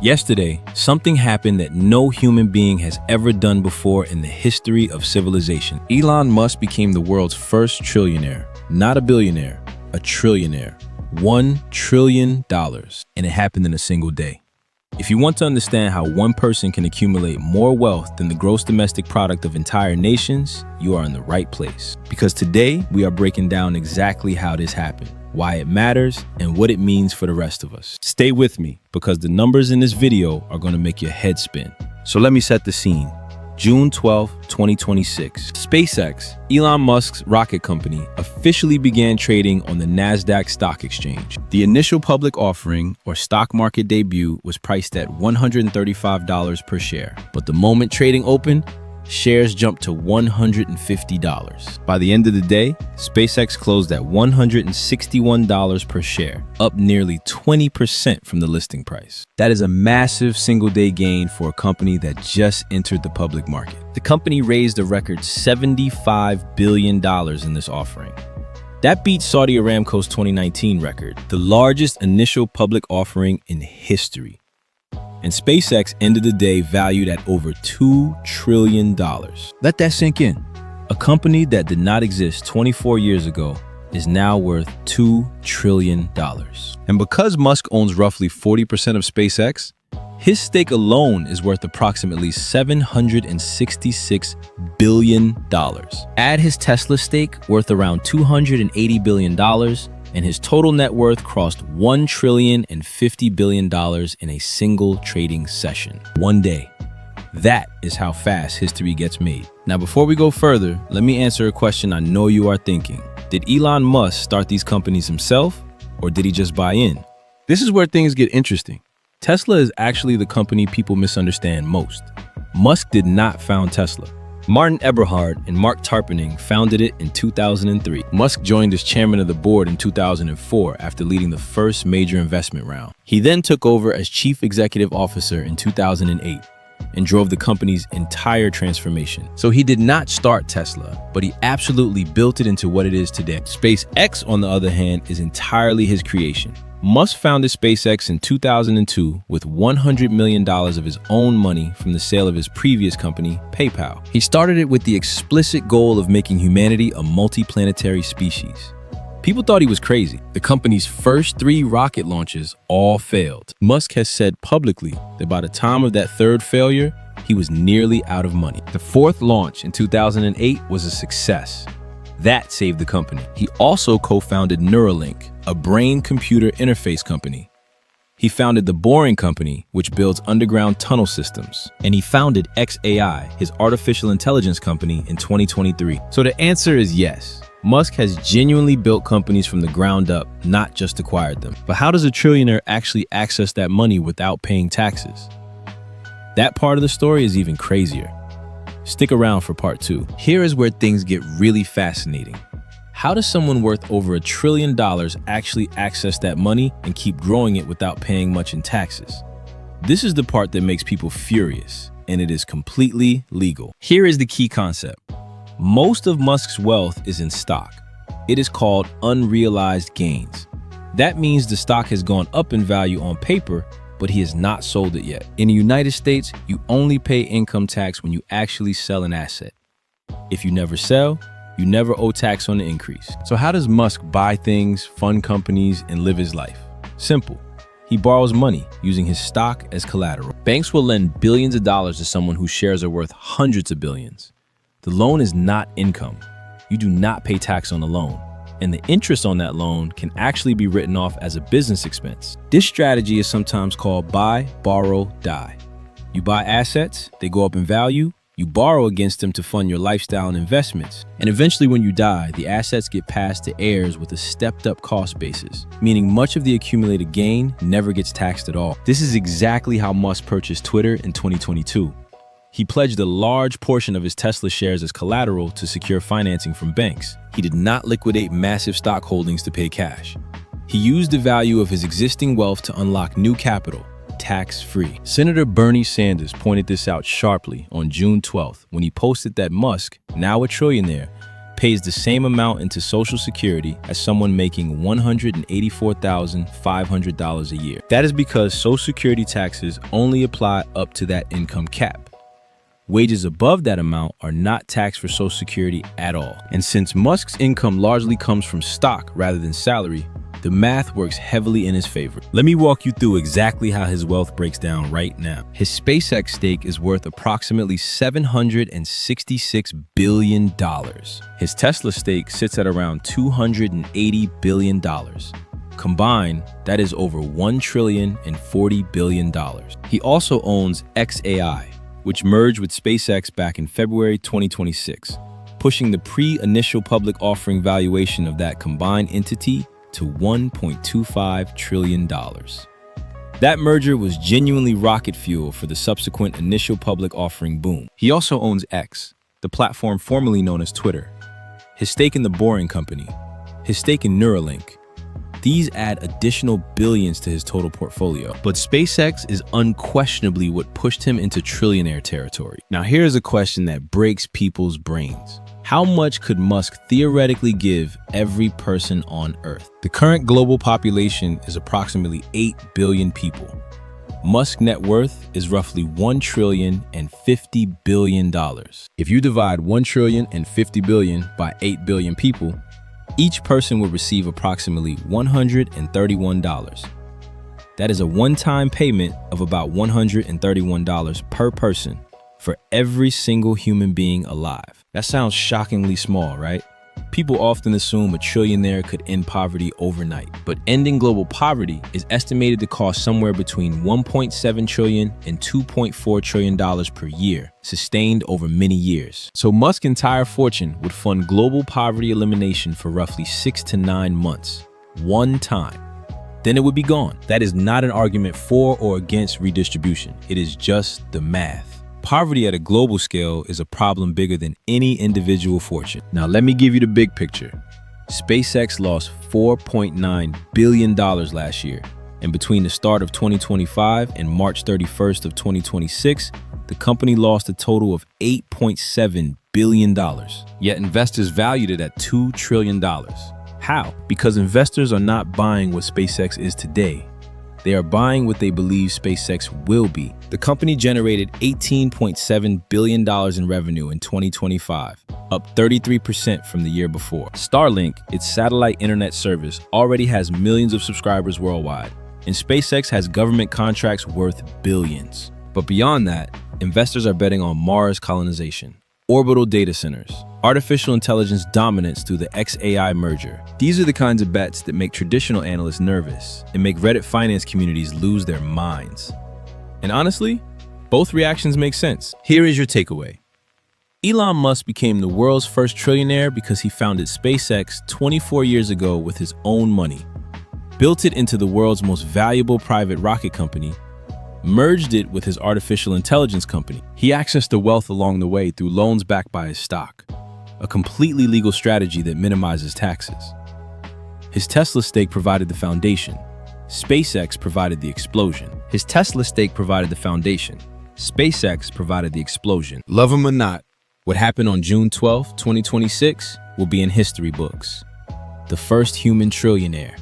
Yesterday, something happened that no human being has ever done before in the history of civilization. Elon Musk became the world's first trillionaire. Not a billionaire, a trillionaire. $1 trillion. And it happened in a single day. If you want to understand how one person can accumulate more wealth than the gross domestic product of entire nations, you are in the right place. Because today, we are breaking down exactly how this happened, why it matters, and what it means for the rest of us. Stay with me, because the numbers in this video are going to make your head spin. So let me set the scene. June 12, 2026. SpaceX, Elon Musk's rocket company, officially began trading on the NASDAQ stock exchange. The initial public offering, or stock market debut, was priced at $135 per share. But the moment trading opened, shares jumped to $150. By the end of the day, SpaceX closed at $161 per share, up nearly 20% from the listing price. That is a massive single-day gain for a company that just entered the public market. The company raised a record $75 billion in this offering. That beats Saudi Aramco's 2019 record, the largest initial public offering in history. And SpaceX ended the day valued at over $2 trillion. Let that sink in. A company that did not exist 24 years ago is now worth $2 trillion. And because Musk owns roughly 40% of SpaceX, his stake alone is worth approximately $766 billion. Add his Tesla stake, worth around $280 billion, and his total net worth crossed $1,050 billion in a single trading session. One day. That is how fast history gets made. Now, before we go further, let me answer a question I know you are thinking. Did Elon Musk start these companies himself, or did he just buy in? This is where things get interesting. Tesla is actually the company people misunderstand most. Musk did not found Tesla. Martin Eberhard and Mark Tarpenning founded it in 2003. Musk joined as chairman of the board in 2004 after leading the first major investment round. He then took over as chief executive officer in 2008 and drove the company's entire transformation. So he did not start Tesla, but he absolutely built it into what it is today. SpaceX, on the other hand, is entirely his creation. Musk founded SpaceX in 2002 with $100 million of his own money from the sale of his previous company, PayPal. He started it with the explicit goal of making humanity a multi-planetary species. People thought he was crazy. The company's first 3 rocket launches all failed. Musk has said publicly that by the time of that third failure, he was nearly out of money. The 4th launch in 2008 was a success. That saved the company. He also co-founded Neuralink, a brain-computer interface company. He founded The Boring Company, which builds underground tunnel systems. And he founded xAI, his artificial intelligence company, in 2023. So the answer is yes. Musk has genuinely built companies from the ground up, not just acquired them. But how does a trillionaire actually access that money without paying taxes? That part of the story is even crazier. Stick around for part 2. Here is where things get really fascinating. How does someone worth over $1 trillion actually access that money and keep growing it without paying much in taxes? This is the part that makes people furious, and it is completely legal. Here is the key concept. Most of Musk's wealth is in stock. It is called unrealized gains. That means the stock has gone up in value on paper, but he has not sold it yet. In the United States, you only pay income tax when you actually sell an asset. If you never sell, you never owe tax on the increase. So how does Musk buy things, fund companies, and live his life? Simple. He borrows money using his stock as collateral. Banks will lend billions of dollars to someone whose shares are worth hundreds of billions. The loan is not income. You do not pay tax on the loan. And the interest on that loan can actually be written off as a business expense. This strategy is sometimes called buy, borrow, die. You buy assets, they go up in value, you borrow against them to fund your lifestyle and investments. And eventually when you die, the assets get passed to heirs with a stepped up cost basis, meaning much of the accumulated gain never gets taxed at all. This is exactly how Musk purchased Twitter in 2022. He pledged a large portion of his Tesla shares as collateral to secure financing from banks. He did not liquidate massive stock holdings to pay cash. He used the value of his existing wealth to unlock new capital, tax-free. Senator Bernie Sanders pointed this out sharply on June 12th when he posted that Musk, now a trillionaire, pays the same amount into Social Security as someone making $184,500 a year. That is because Social Security taxes only apply up to that income cap. Wages above that amount are not taxed for Social Security at all. And since Musk's income largely comes from stock rather than salary, the math works heavily in his favor. Let me walk you through exactly how his wealth breaks down right now. His SpaceX stake is worth approximately $766 billion. His Tesla stake sits at around $280 billion. Combined, that is over $1,040 billion. He also owns XAI, which merged with SpaceX back in February 2026, pushing the pre-initial public offering valuation of that combined entity to $1.25 trillion. That merger was genuinely rocket fuel for the subsequent initial public offering boom. He also owns X, the platform formerly known as Twitter, his stake in the Boring Company, his stake in Neuralink. These add additional billions to his total portfolio. But SpaceX is unquestionably what pushed him into trillionaire territory. Now here's a question that breaks people's brains. How much could Musk theoretically give every person on Earth? The current global population is approximately 8 billion people. Musk's net worth is roughly $1,050 billion. If you divide $1,050 billion by 8 billion people, each person will receive approximately $131. That is a one-time payment of about $131 per person for every single human being alive. That sounds shockingly small, right? People often assume a trillionaire could end poverty overnight, but ending global poverty is estimated to cost somewhere between $1.7 trillion and $2.4 trillion per year, sustained over many years. So Musk's entire fortune would fund global poverty elimination for roughly 6 to 9 months, one time. Then it would be gone. That is not an argument for or against redistribution. It is just the math. Poverty at a global scale is a problem bigger than any individual fortune. Now let me give you the big picture. SpaceX lost $4.9 billion last year, and between the start of 2025 and March 31st of 2026, the company lost a total of $8.7 billion. Yet investors valued it at $2 trillion. How? Because investors are not buying what SpaceX is today. They are buying what they believe SpaceX will be. The company generated $18.7 billion in revenue in 2025, up 33% from the year before. Starlink, its satellite internet service, already has millions of subscribers worldwide, and SpaceX has government contracts worth billions. But beyond that, investors are betting on Mars colonization, orbital data centers, artificial intelligence dominance through the XAI merger. These are the kinds of bets that make traditional analysts nervous and make Reddit finance communities lose their minds. And honestly, both reactions make sense. Here is your takeaway. Elon Musk became the world's first trillionaire because he founded SpaceX 24 years ago with his own money, built it into the world's most valuable private rocket company, merged it with his artificial intelligence company. He accessed the wealth along the way through loans backed by his stock, a completely legal strategy that minimizes taxes. His Tesla stake provided the foundation. SpaceX provided the explosion. His Tesla stake provided the foundation. SpaceX provided the explosion. Love him or not, what happened on June 12, 2026 will be in history books. The first human trillionaire.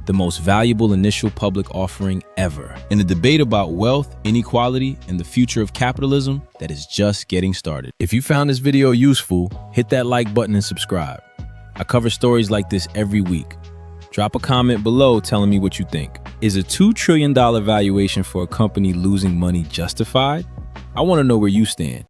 The most valuable initial public offering ever. In a debate about wealth, inequality, and the future of capitalism that is just getting started. If you found this video useful, hit that like button and subscribe. I cover stories like this every week. Drop a comment below telling me what you think. Is a $2 trillion valuation for a company losing money justified? I want to know where you stand.